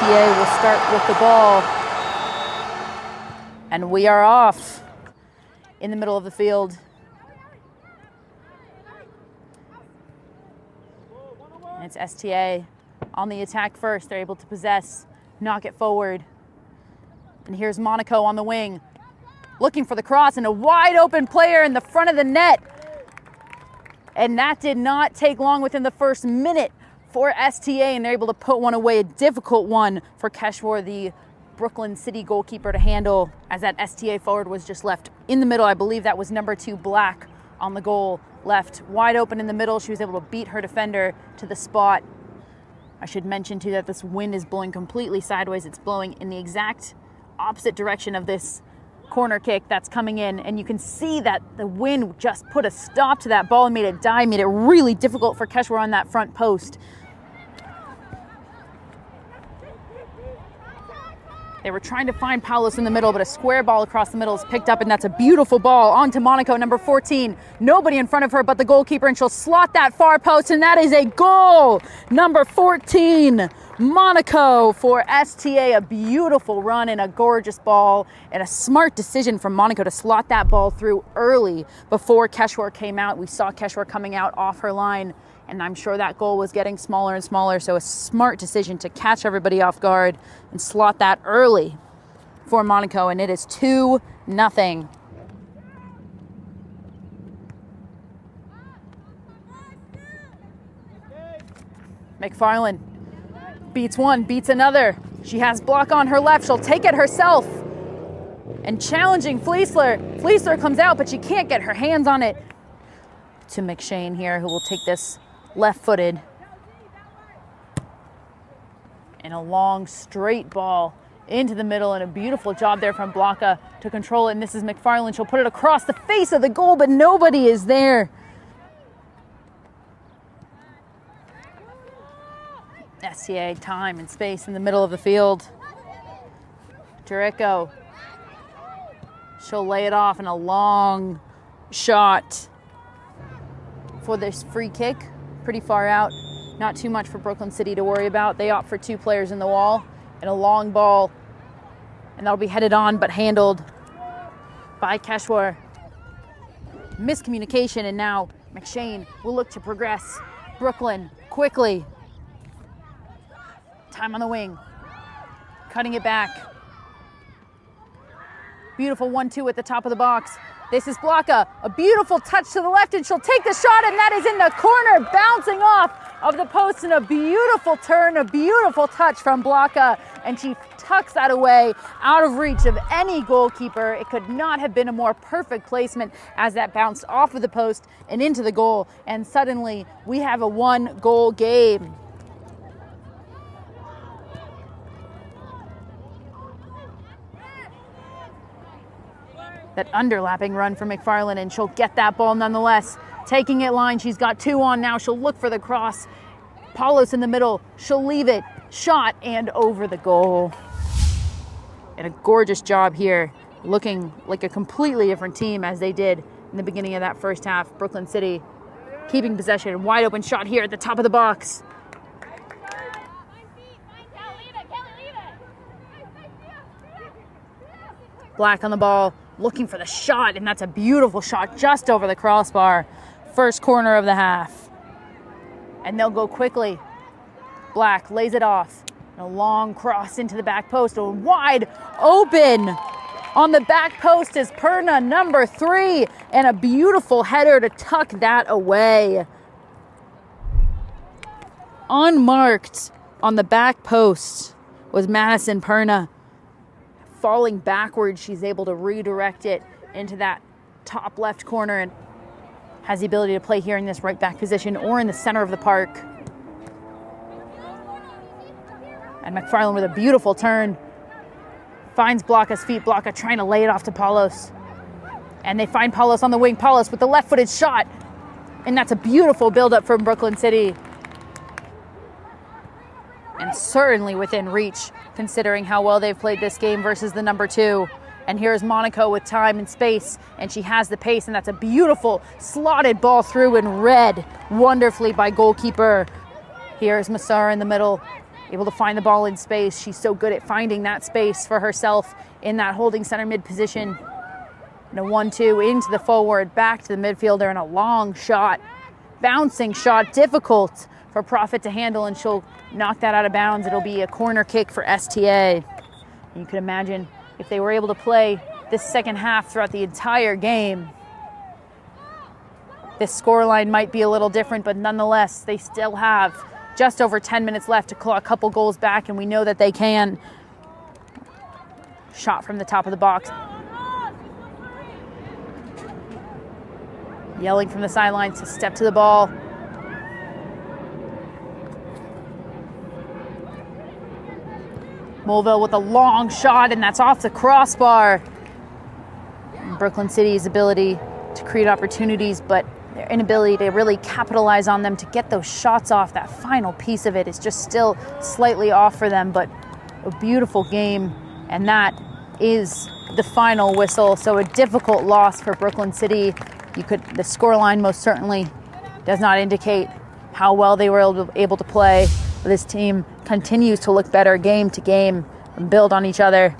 STA will start with the ball. And we are off in the middle of the field. And it's STA on the attack first. They're able to possess, knock it forward. And here's Monaco on the wing, looking for the cross, and a wide open player in the front of the net. And that did not take long within the first minute for STA, and they're able to put one away, a difficult one for Keshwar, the Brooklyn City goalkeeper, to handle, as that STA forward was just left in the middle. I believe that was number 2, Black, on the goal, left wide open in the middle. She was able to beat her defender to the spot. I should mention too that this wind is blowing completely sideways. It's blowing in the exact opposite direction of this corner kick that's coming in, and you can see that the wind just put a stop to that ball and made it die, made it really difficult for Keshwar on that front post. They were trying to find Paulos in the middle, but a square ball across the middle is picked up, and that's a beautiful ball onto Monaco, number 14. Nobody in front of her but the goalkeeper, and she'll slot that far post, and that is a goal! Number 14, Monaco for STA. A beautiful run and a gorgeous ball, and a smart decision from Monaco to slot that ball through early before Keshwar came out. We saw Keshwar coming out off her line, and I'm sure that goal was getting smaller and smaller, so a smart decision to catch everybody off guard and slot that early for Monaco, and it is 2-0. McFarland beats one, beats another. She has Block on her left. She'll take it herself. And challenging Fleisler. Fleisler comes out, but she can't get her hands on it. To McShane here, who will take this left-footed. And a long, straight ball into the middle, and a beautiful job there from Blocka to control it. And this is McFarland. She'll put it across the face of the goal, but nobody is there. STA time and space in the middle of the field. Jericho. She'll lay it off in a long shot for this free kick. Pretty far out. Not too much for Brooklyn City to worry about. They opt for 2 players in the wall and a long ball. And that'll be headed on but handled by Keshwar. Miscommunication, and now McShane will look to progress. Brooklyn quickly. Time on the wing. Cutting it back. Beautiful 1-2 at the top of the box. This is Blocka, a beautiful touch to the left, and she'll take the shot, and that is in the corner, bouncing off of the post, and a beautiful turn, a beautiful touch from Blocka, and she tucks that away out of reach of any goalkeeper. It could not have been a more perfect placement as that bounced off of the post and into the goal, and suddenly we have a 1-goal game. That underlapping run for McFarland, and she'll get that ball nonetheless. Taking it line, she's got 2 on now. She'll look for the cross. Paulos in the middle, she'll leave it. Shot and over the goal. And a gorgeous job here, looking like a completely different team as they did in the beginning of that first half. Brooklyn City keeping possession. Wide open shot here at the top of the box. Black on the ball, looking for the shot, and that's a beautiful shot just over the crossbar. First corner of the half. And they'll go quickly. Black lays it off. A long cross into the back post. A wide open on the back post is Perna, number 3. And a beautiful header to tuck that away. Unmarked on the back post was Madison Perna. Falling backwards, she's able to redirect it into that top left corner and has the ability to play here in this right back position or in the center of the park. And McFarland with a beautiful turn finds Blocka's feet. Blocka trying to lay it off to Paulos. And they find Paulos on the wing. Paulos with the left-footed shot. And that's a beautiful build-up from Brooklyn City. And certainly within reach, considering how well they've played this game versus the number 2. And here's Monaco with time and space, and she has the pace, and that's a beautiful slotted ball through and read wonderfully by goalkeeper. Here's Massar in the middle. able to find the ball in space. She's so good at finding that space for herself in that holding center mid position. And a 1-2 into the forward, back to the midfielder, and a long shot, bouncing shot, difficult for Profit to handle, and she'll knock that out of bounds. It'll be a corner kick for STA. You could imagine if they were able to play this second half throughout the entire game, this scoreline might be a little different, but nonetheless, they still have just over 10 minutes left to claw a couple goals back, and we know that they can. Shot from the top of the box. Yelling from the sidelines to step to the ball. Mulville with a long shot, and that's off the crossbar. And Brooklyn City's ability to create opportunities, but their inability to really capitalize on them, to get those shots off. That final piece of it is just still slightly off for them, but a beautiful game, and that is the final whistle. So a difficult loss for Brooklyn City. The scoreline most certainly does not indicate how well they were able to play. This team continues to look better game to game and build on each other.